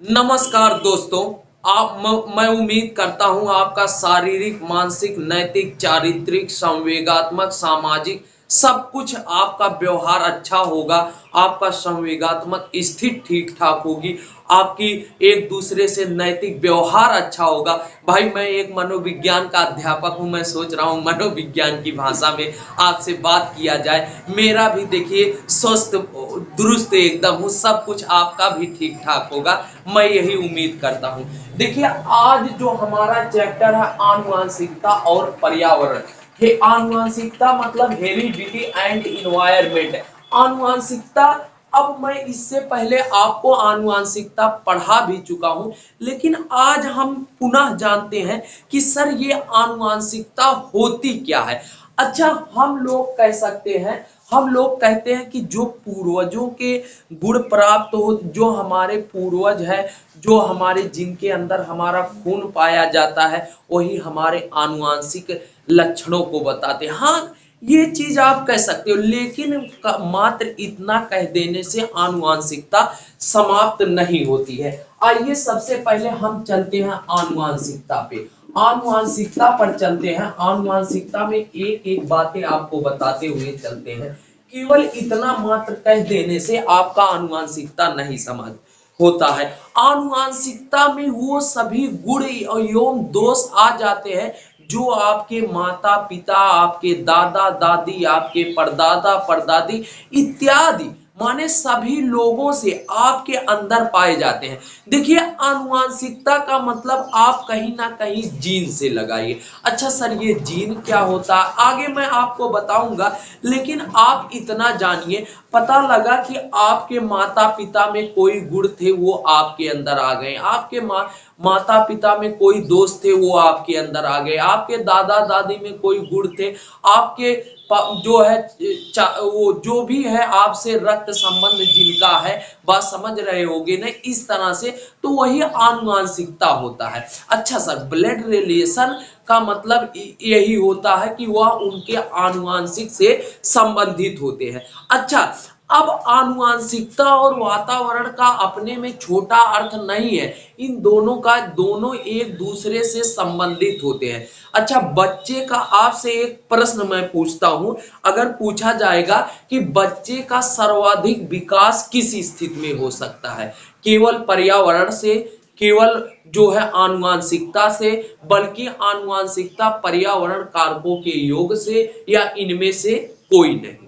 नमस्कार दोस्तों। मैं उम्मीद करता हूं आपका शारीरिक, मानसिक, नैतिक, चारित्रिक, संवेगात्मक, सामाजिक सब कुछ आपका व्यवहार अच्छा होगा। आपका संवेगात्मक स्थिति ठीक ठाक होगी। आपकी एक दूसरे से नैतिक व्यवहार अच्छा होगा। भाई मैं एक मनोविज्ञान का अध्यापक हूं। मैं सोच रहा हूं मनोविज्ञान की भाषा में आपसे बात किया जाए। मेरा भी देखिए स्वस्थ दुरुस्त एकदम हूँ। सब कुछ आपका भी ठीक ठाक होगा, मैं यही उम्मीद करता हूँ। देखिए आज जो हमारा चैप्टर है आनुवंशिकता और पर्यावरण। हे आनुवंशिकता मतलब हेरिडिटी एंड इन्वायरमेंट। आनुवंशिकता, अब मैं इससे पहले आपको आनुवंशिकता पढ़ा भी चुका हूं, लेकिन आज हम पुनः जानते हैं कि सर ये आनुवंशिकता होती क्या है। अच्छा, हम लोग कह सकते हैं, हम लोग कहते हैं कि जो पूर्वजों के गुण प्राप्त हो, जो हमारे पूर्वज है, जो हमारे जिनके अंदर हमारा खून पाया जाता है, वही हमारे आनुवांशिक लक्षणों को बताते हैं। हाँ, ये चीज आप कह सकते हो, लेकिन मात्र इतना कह देने से आनुवांशिकता समाप्त नहीं होती है। आइए सबसे पहले हम चलते हैं आनुवांशिकता पे। आनुवांशिकता पर चलते हैं। आनुवांशिकता में एक एक बातें आपको बताते हुए चलते हैं। केवल इतना मात्र कह देने से आपका आनुवांशिकता नहीं समझ होता है। आनुवांशिकता में वो सभी गुण एवं दोष आ जाते हैं जो आपके माता पिता, आपके दादा दादी, आपके परदादा परदादी इत्यादि माने सभी लोगों से आपके अंदर पाए जाते हैं। देखिए आनुवांशिकता का मतलब आप कहीं ना कहीं जीन से लगाइए। अच्छा सर ये जीन क्या होता है, आगे मैं आपको बताऊंगा, लेकिन आप इतना जानिए, पता लगा कि आपके माता पिता में कोई गुण थे वो आपके अंदर आ गए। आपके माता पिता में कोई दोस्त थे वो आपके अंदर आ गए। आपके दादा दादी में कोई गुण थे, आपके जो है वो जो भी है आपसे रक्त संबंध जिनका है, बात समझ रहे होगे ना, इस तरह से तो वही आनुवांशिकता होता है। अच्छा सर ब्लड रिलेशन का मतलब यही होता है कि वह उनके आनुवांशिक से संबंधित होते हैं। अच्छा, अब आनुवांशिकता और वातावरण का अपने में छोटा अर्थ नहीं है। इन दोनों का दोनों एक दूसरे से संबंधित होते हैं। अच्छा, बच्चे का आपसे एक प्रश्न मैं पूछता हूं, अगर पूछा जाएगा कि बच्चे का सर्वाधिक विकास किस स्थिति में हो सकता है, केवल पर्यावरण से, केवल जो है आनुवांशिकता से, बल्कि आनुवांशिकता पर्यावरण कारकों के योग से, या इनमें से कोई नहीं।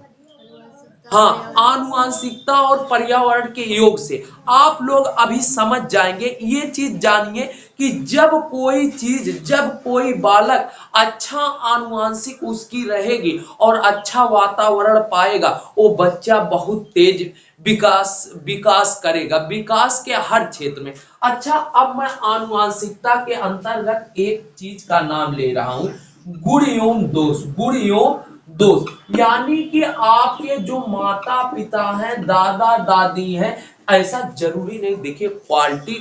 हाँ, आनुवांशिकता और पर्यावरण के योग से आप लोग अभी समझ जाएंगे। ये चीज जानिए कि जब कोई बालक अच्छा आनुवांशिक उसकी रहेगी और अच्छा वातावरण पाएगा, वो बच्चा बहुत तेज विकास करेगा, विकास के हर क्षेत्र में। अच्छा, अब मैं आनुवांशिकता के अंतर्गत एक चीज का नाम ले रहा हूं, गुण एवं दोष। गुण एवं दोष यानी कि आपके जो माता पिता हैं, दादा दादी हैं, ऐसा जरूरी नहीं। देखिए क्वालिटी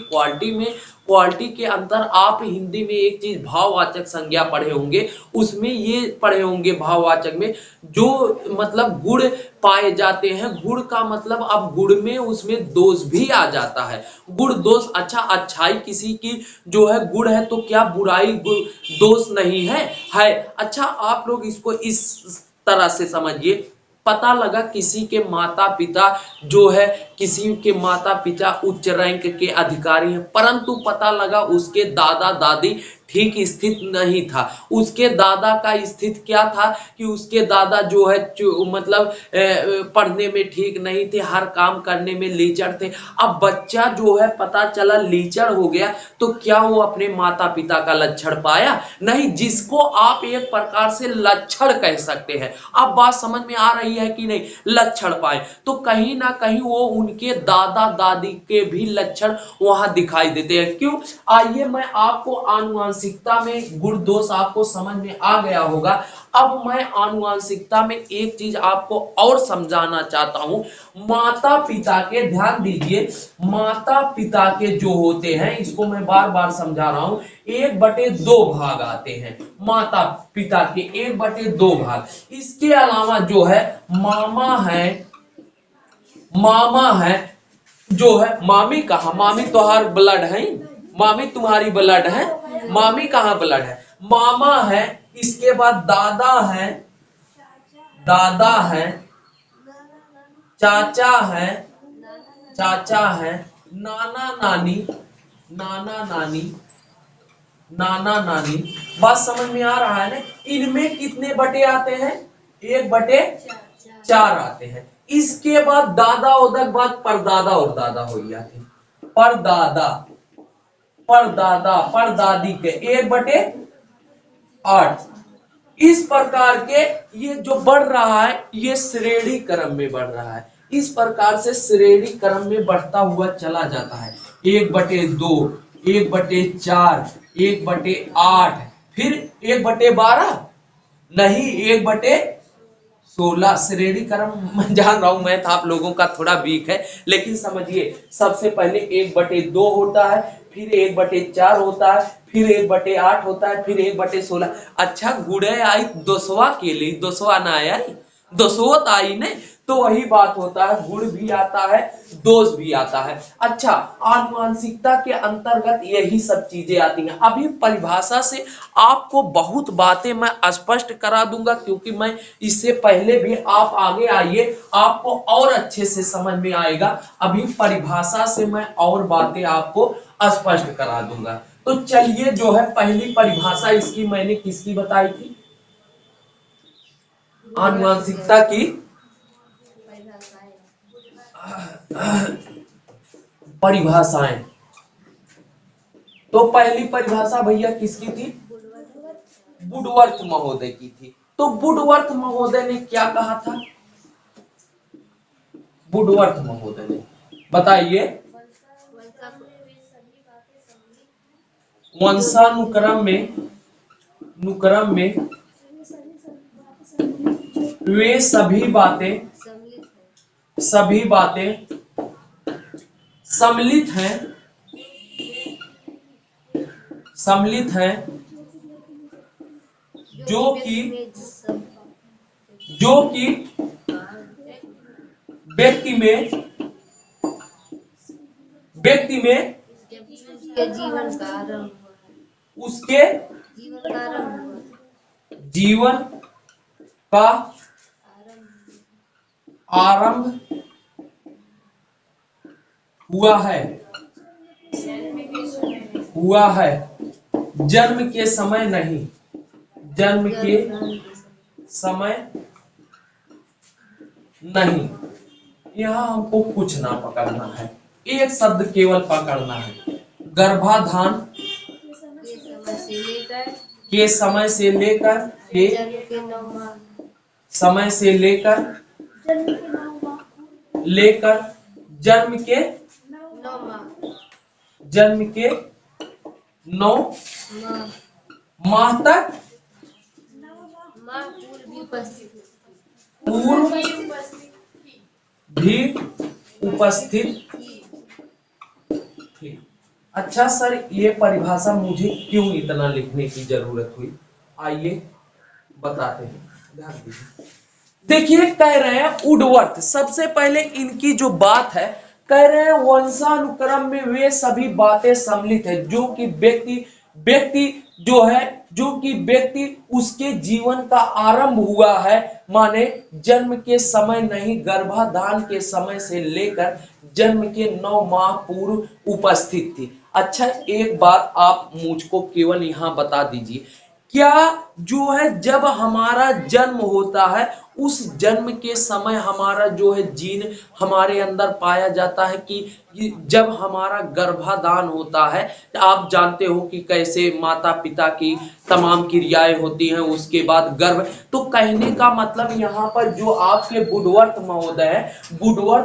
के अंदर आप हिंदी में एक चीज भाववाचक संज्ञा पढ़े होंगे, उसमें ये पढ़े होंगे भाववाचक में, जो मतलब गुण पाए जाते हैं। गुण का मतलब अब गुण में उसमें दोष भी आ जाता है। गुण दोष, अच्छा अच्छाई किसी की जो है गुण है, तो क्या बुराई दोष नहीं है? है। अच्छा, आप लोग इसको इस तरह से समझिए, पता लगा किसी के माता पिता जो है, किसी के माता पिता उच्च रैंक के अधिकारी हैं, परंतु पता लगा उसके दादा दादी ठीक स्थित नहीं था। उसके दादा का स्थित क्या था कि उसके दादा जो है मतलब पढ़ने में ठीक नहीं थे, हर काम करने में लीचड़ थे। अब बच्चा जो है पता चला लीचड़ हो गया, तो क्या वो अपने माता पिता का लक्षण पाया? नहीं। जिसको आप एक प्रकार से लक्षण कह सकते हैं। अब बात समझ में आ रही है कि नहीं? लक्षण पाए तो कहीं ना कहीं वो उनके दादा दादी के भी लक्षण वहां दिखाई देते हैं। क्यों? आइए मैं आपको आनुवांशिकता में गुण दोष आपको समझ में आ गया होगा। अब मैं आनुवांशिकता में एक चीज आपको और समझाना चाहता हूं। माता पिता के, ध्यान दीजिए, माता पिता के जो होते हैं, इसको मैं बार बार समझा रहा हूं, 1/2 भाग आते हैं। माता पिता के 1/2 भाग। इसके अलावा जो है मामा है, जो है मामी कहाँ, मामी तुम्हार ब्लड है, मामी तुम्हारी ब्लड है, मामी कहाँ ब्लड है, मामा है, इसके बाद दादा है, दादा है, चाचा है, चाचा है, नाना नानी, नाना नानी, नाना नानी। बात समझ में आ रहा है ना? इनमें कितने बटे आते हैं? 1/4 आते हैं। इसके बाद दादा उदक बाद परदादा और दादा हो जाते हैं। परदादा, परदादा, परदादी के 1/8। इस प्रकार के ये जो बढ़ रहा है ये श्रेणी क्रम में बढ़ रहा है। इस प्रकार से श्रेणी क्रम में बढ़ता हुआ चला जाता है। 1/2, 1/4, 1/8, फिर 1/12 नहीं, 1/16। श्रेणी क्रम मैं जान रहा हूं, मैथ आप लोगों का थोड़ा वीक है, लेकिन समझिए सबसे पहले 1/2 होता है, फिर 1/4 होता है, फिर 1/8 होता है, फिर 1/16। अच्छा गुड़े आई दोसवा के लिए, दोसवा ना आया, दोसवत आई नहीं, तो वही बात होता है, गुण भी आता है, दोष भी आता है। अच्छा, आनुवंशिकता के अंतर्गत यही सब चीजें आती हैं। अभी परिभाषा से आपको बहुत बातें मैं स्पष्ट करा दूंगा, क्योंकि मैं इससे पहले भी, आप आगे आइए आपको और अच्छे से समझ में आएगा। अभी परिभाषा से मैं और बातें आपको स्पष्ट करा दूंगा। तो चलिए, जो है पहली परिभाषा इसकी मैंने किसकी बताई थी? आनुवंशिकता की परिभाषाएं। तो पहली परिभाषा भैया किसकी थी? वुडवर्थ महोदय की थी। तो वुडवर्थ महोदय ने क्या कहा था? वुडवर्थ महोदय ने बताइए। वंशानुक्रम में वे सभी बातें सम्मिलित हैं जो कि व्यक्ति में उसके जीवन का आरंभ हुआ है, जन्म के समय नहीं, जन्म के समय नहीं। यहाँ हमको कुछ ना पकड़ना है, एक शब्द केवल पकड़ना है, गर्भाधान के समय से लेकर जन्म के 9 माह तक पूर्व भी उपस्थित थी। अच्छा सर, ये परिभाषा मुझे क्यों इतना लिखने की जरूरत हुई? आइए बताते हैं, ध्यान दीजिए। देखिए, कह रहे हैं वुडवर्थ, सबसे पहले इनकी जो बात है, कह रहे हैं वंशानुक्रम में वे सभी बातें सम्मिलित है जो कि व्यक्ति उसके जीवन का आरंभ हुआ है, माने जन्म के समय नहीं, गर्भाधान के समय से लेकर जन्म के 9 माह पूर्व उपस्थित थी। अच्छा, एक बात आप मुझको केवल यहाँ बता दीजिए, क्या जो है जब हमारा जन्म होता है उस जन्म के समय हमारा जो है जीन हमारे अंदर पाया जाता है कि जब हमारा गर्भाधान होता है, आप जानते हो कि कैसे माता पिता की तमाम क्रियाएं होती हैं, उसके बाद गर्भ। तो कहने का मतलब यहाँ पर जो आपके वुडवर्थ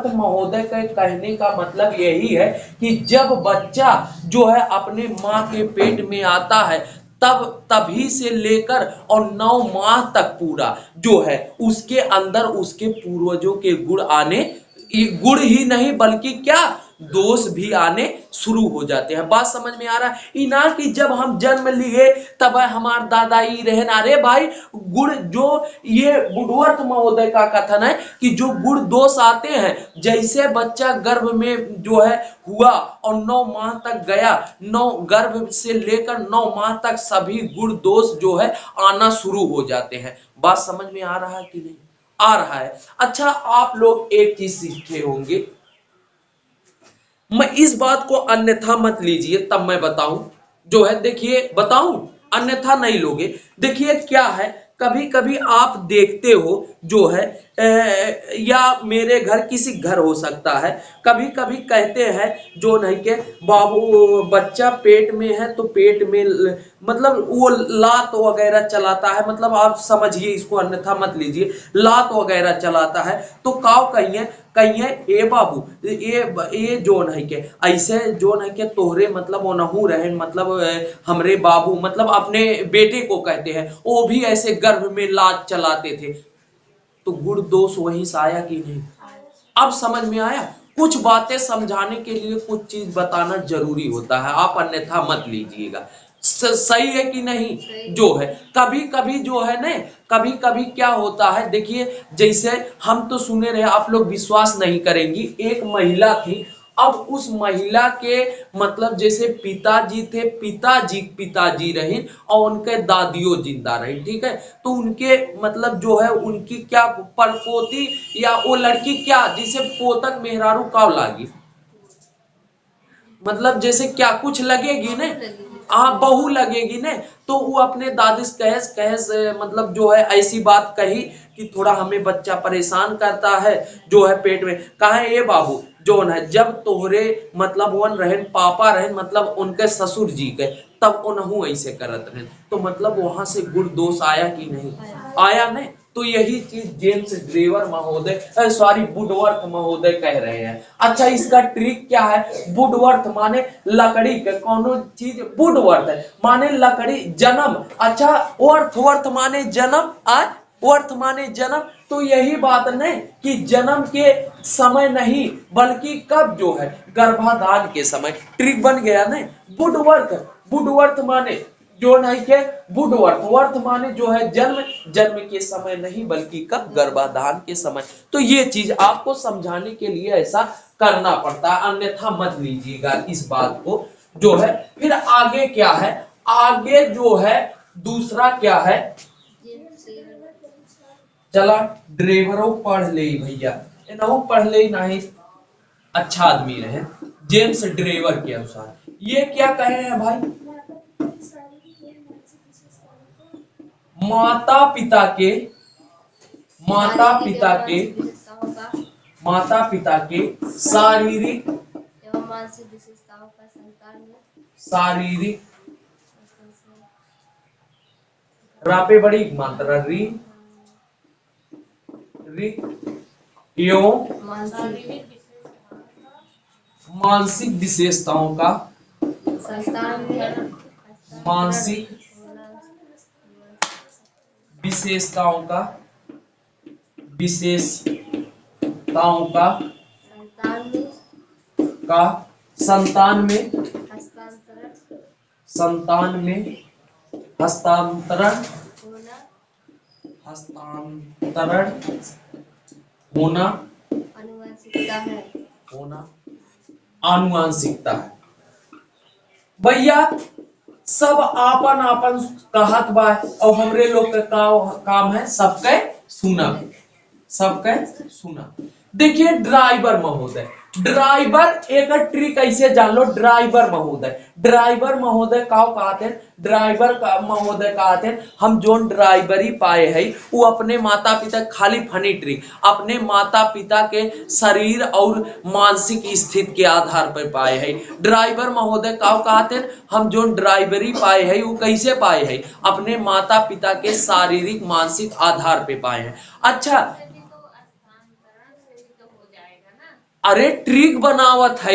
महोदय के कहने का मतलब यही है कि जब बच्चा जो है अपने माँ के पेट में आता है, तभी से लेकर और 9 माह तक पूरा जो है उसके अंदर उसके पूर्वजों के गुण ही नहीं बल्कि क्या दोष भी आने शुरू हो जाते हैं। बात समझ में आ रहा है? इना कि जब हम जन्म लिए तब हमार दादाई रहन, अरे भाई गुण जो ये बुद्धवर्थ महोदय का कथन है कि जो गुण दोष आते हैं, जैसे बच्चा गर्भ में जो है हुआ और 9 माह तक गया, 9 गर्भ से लेकर 9 माह तक सभी गुण दोष जो है आना शुरू हो जाते हैं। बात समझ में आ रहा है कि नहीं? आ रहा है। अच्छा, आप लोग एक चीज सीखे होंगे, मैं इस बात को अन्यथा मत लीजिए, तब मैं बताऊं जो है, देखिए बताऊं, अन्यथा नहीं लोगे। देखिए क्या है, कभी कभी आप देखते हो जो है या मेरे घर किसी घर हो सकता है, कभी कभी कहते हैं जो नहीं के बाबू बच्चा पेट में है तो पेट में मतलब वो लात वगैरह चलाता है, मतलब आप समझिए इसको, अन्यथा मत लीजिए, लात वगैरह चलाता है तो काव कहिए ए बाबू ये जोन है के ऐसे जोन है के तोहरे मतलब ओनहू रहे, मतलब हमरे बाबू मतलब अपने बेटे को कहते हैं, वो भी ऐसे गर्भ में लात चलाते थे, तो गुण दोष वहीं से आया कि नहीं? अब समझ में आया? कुछ बातें समझाने के लिए कुछ चीज बताना जरूरी होता है, आप अन्यथा मत लीजिएगा। सही है कि नहीं? जो है कभी कभी जो है ना, कभी कभी क्या होता है, देखिए जैसे हम तो सुने रहे, आप लोग विश्वास नहीं करेंगी, एक महिला थी, अब उस महिला के मतलब जैसे पिताजी थे, पिताजी रहे और उनके दादियों जिंदा रही, ठीक है, तो उनके मतलब जो है उनकी क्या परपोती या वो लड़की क्या जिसे पोतक मेहरारू काव लागी, मतलब जैसे क्या कुछ लगेगी ने, हाँ बहू लगेगी ने, तो वो अपने दादी से कहे मतलब जो है ऐसी बात कही कि थोड़ा हमें बच्चा परेशान करता है जो है पेट में, कहे ये बाबू जो है जब तोहरे मतलब वन रहन पापा रहन मतलब उनके ससुर जी के, तब उन्हों ऐसे करत रहे, तो मतलब वहां से गुण दोष आया कि नहीं आया? नहीं। तो यही चीज जेम्स ड्रेवर महोदय सॉरी वुडवर्थ महोदय कह रहे हैं। अच्छा, इसका ट्रिक क्या है? वुडवर्थ माने लकड़ी के कोनो चीज, वुडवर्थ माने लकड़ी, जन्म, अच्छा वर्थ माने जन्म, आज वर्थ माने जन्म, तो यही बात नहीं कि जन्म के समय नहीं बल्कि कब जो है गर्भाधान के समय, ट्रिक बन गया नहीं। वुडवर्थ माने जो नहीं के वर्थ माने जो है जन्म के समय नहीं बल्कि कब गर्भाधान के समय, तो ये चीज आपको समझाने के लिए ऐसा करना पड़ता है, अन्यथा मत लीजिएगा इस बात को जो है। फिर आगे क्या है, आगे जो है दूसरा क्या है, चला ड्राइवरों पढ़ ले भैया, इनको पढ़ ले नहीं, अच्छा आदमी रहे, जेम्स ड्रेवर के अनुसार ये क्या कहे हैं भाई, माता पिता के शारीरिक एवं मानसिक विशेषताओं का संतान में शारीरिक रापे बड़ी मात्रा री एवं मानसिक विशेषताओं का संतान में मानसिक विशेषताओं का संतान में हस्तांतरण होना आनुवांशिकता है भैया, सब आपन आपन कहत बा और हमरे लोग का काम है सबके सुना। देखिए ड्राइवर महोदय, ड्राइवर एक ट्रिक ऐसे जान लो, ड्राइवर महोदय का कहते हैं, महोदय कहते हैं हम जोन ड्राइवरी पाए है वो अपने माता पिता, खाली फनी ट्रिक, अपने माता पिता के शरीर और मानसिक स्थिति के आधार पर पाए है। ड्राइवर महोदय का कहते हैं हम जोन ड्राइवरी पाए है वो कैसे पाए है, अपने माता पिता के शारीरिक मानसिक आधार पे पाए हैं। अच्छा, अरे ट्रिक बनावत है,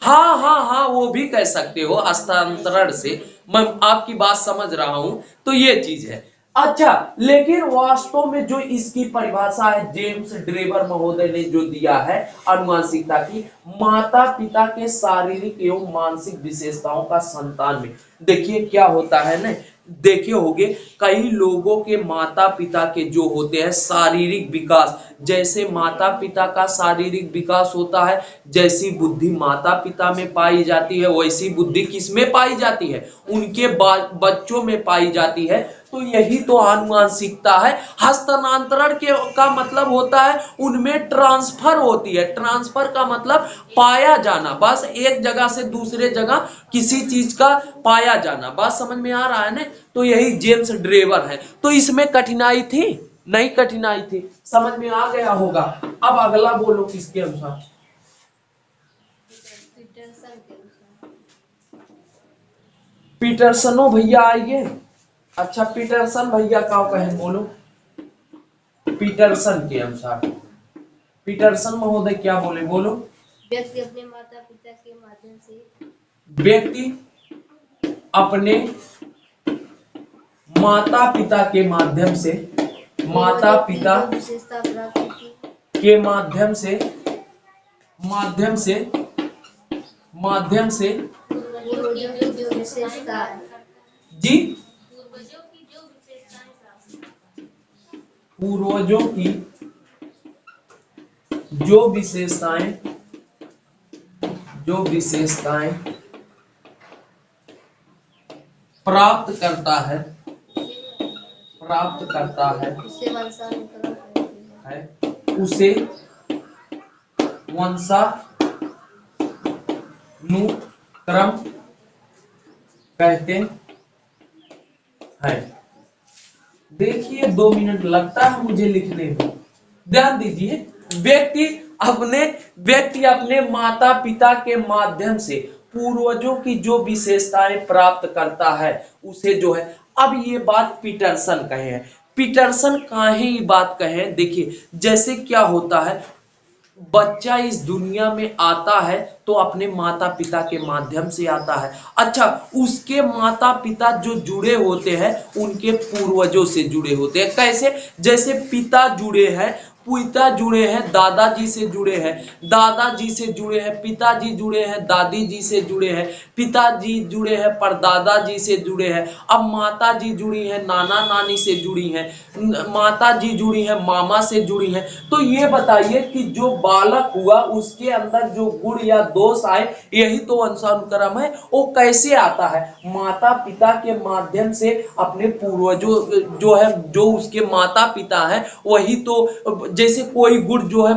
हाँ वो भी कह सकते हो हस्तांतरण से, मैं आपकी बात समझ रहा हूं। तो ये चीज है, अच्छा, लेकिन वास्तव में जो इसकी परिभाषा है जेम्स ड्रेबर महोदय ने जो दिया है आनुवंशिकता की, माता पिता के शारीरिक एवं मानसिक विशेषताओं का संतान में, देखिए क्या होता है ना, देखे होंगे कई लोगों के माता पिता के जो होते हैं शारीरिक विकास, जैसे माता पिता का शारीरिक विकास होता है, जैसी बुद्धि माता पिता में पाई जाती है वैसी बुद्धि किसमें पाई जाती है, उनके बच्चों में पाई जाती है। तो यही तो आनुवंशिकता है। हस्तांतरण के का मतलब होता है उनमें ट्रांसफर होती है, ट्रांसफर का मतलब पाया जाना, बस एक जगह से दूसरे जगह किसी चीज का पाया जाना, बात समझ में आ रहा है ना। तो यही जेम्स ड्रेवर है। तो इसमें कठिनाई थी नहीं, कठिनाई थी, समझ में आ गया होगा। अब अगला बोलो किसके अनुसार, पीटरसन के अनुसार। पीटरसनो भैया आइए। अच्छा पीटरसन भैया का कहें, बोलो पीटरसन के अनुसार, पीटरसन महोदय क्या बोले, बोलो। व्यक्ति अपने माता पिता के माध्यम से व्यक्ति अपने माता पिता के माध्यम से, माता पिता विशेषता प्राप्त की के माध्यम से, माध्यम से, माध्यम से, पूर्वजों की जो विशेषता है जी, पूर्वजों की जो विशेषताएं, जो विशेषताएं प्राप्त करता है, प्राप्त करता है, उसे वंशानुक्रम कहते हैं। उसे वंशानुक्रम कहते हैं। देखिए 2 मिनट लगता है मुझे लिखने में, ध्यान दीजिए। व्यक्ति अपने माता पिता के माध्यम से पूर्वजों की जो विशेषताएं प्राप्त करता है उसे जो है, अब ये बात पीटरसन कहे हैं। पीटरसन काहे ये बात कहे हैं, देखिए जैसे क्या होता है, बच्चा इस दुनिया में आता है तो अपने माता पिता के माध्यम से आता है। अच्छा, उसके माता पिता जो जुड़े होते हैं उनके पूर्वजों से जुड़े होते हैं। कैसे, जैसे पिता जुड़े हैं, पिता जुड़े हैं दादाजी से जुड़े हैं, दादाजी से जुड़े हैं पिताजी, जुड़े हैं दादी जी से जुड़े हैं, पिताजी जुड़े हैं परदादा जी से जुड़े हैं। अब माता जी जुड़ी हैं नाना नानी से जुड़ी हैं, माता जी जुड़ी हैं मामा से जुड़ी हैं। तो ये बताइए कि जो बालक हुआ उसके अंदर जो गुण या दोष आए, यही तो वंशानुक्रम है। वो कैसे आता है, माता पिता के माध्यम से अपने पूर्वजों जो है, जो उसके माता पिता है वही तो, जैसे कोई गुण जो है,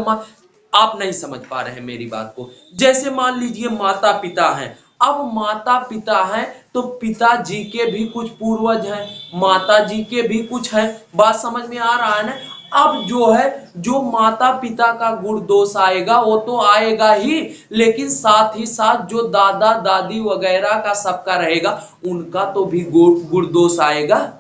आप नहीं समझ पा रहे हैं मेरी बात को। जैसे मान लीजिए माता पिता हैं, अब माता पिता हैं तो पिताजी के भी कुछ पूर्वज हैं, माता जी के भी कुछ हैं, बात समझ में आ रहा है ना। अब जो है, जो माता पिता का गुण दोष आएगा वो तो आएगा ही, लेकिन साथ ही साथ जो दादा दादी वगैरह का सबका रहेगा उनका तो भी गुण दोष आएगा,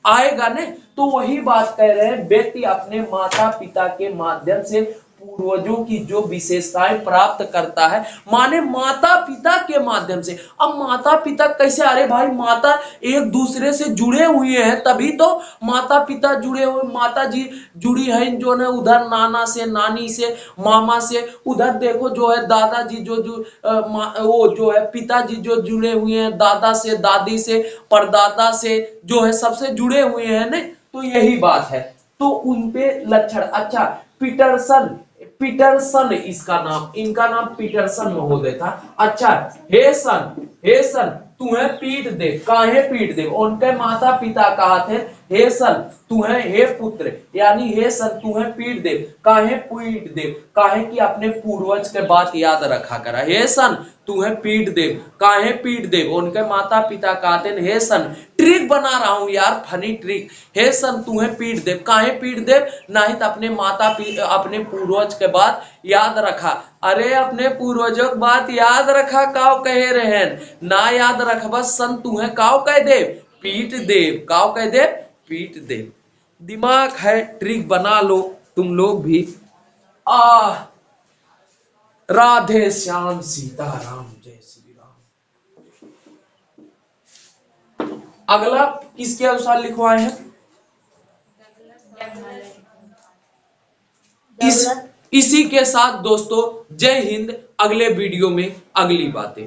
आएगा ने। तो वही बात कह रहे हैं, व्यक्ति अपने माता पिता के माध्यम से पूर्वजों की जो विशेषताएं प्राप्त करता है, माने माता पिता के माध्यम से। अब माता पिता कैसे, अरे भाई माता एक दूसरे से जुड़े हुए हैं तभी तो माता पिता जुड़े हुए, माता जी जुड़ी है जो है उधर नाना से नानी से मामा से, उधर देखो जो है दादाजी वो जो है पिताजी जो जुड़े हुए हैं दादा से दादी से परदादा से जो है सबसे जुड़े हुए हैं ना। तो यही बात है, तो उनपे लक्षण। अच्छा पीटरसन, पीटरसन इसका नाम, इनका नाम पीटरसन महोदय था। अच्छा हेसन, हेसन तुम्हें पीट दे, काहे पीट दे, उनके माता पिता कहा थे हेसन तुम्हें, हे पुत्र यानी हेसन तुम्हें पीट दे, काहे पीट दे, काहे कि अपने पूर्वज के बात याद रखा करा। हेसन तुम्हें पीट दे, काहे पीट दे, उनके माता पिता कहते हैं हेसन, ट्रिक बना रहा हूं यार, फनी ट्रिक, हेसन तुम्हें पीट दे, काहे पीट दे, नहीं तो अपने माता पिता अपने पूर्वज के बात याद रखा। अरे अपने पूर्वजों की बात याद रखा काव कहे रहे ना, याद रख बस सन तुम्हें काव कह दे, पीट दे, काव कह दे पीट दे। दिमाग है, ट्रिक बना लो तुम लोग भी। आ राधे श्याम सीताराम जय श्री राम। अगला किसके अनुसार लिखवाए हैं, इसी के साथ दोस्तों जय हिंद। अगले वीडियो में अगली बातें।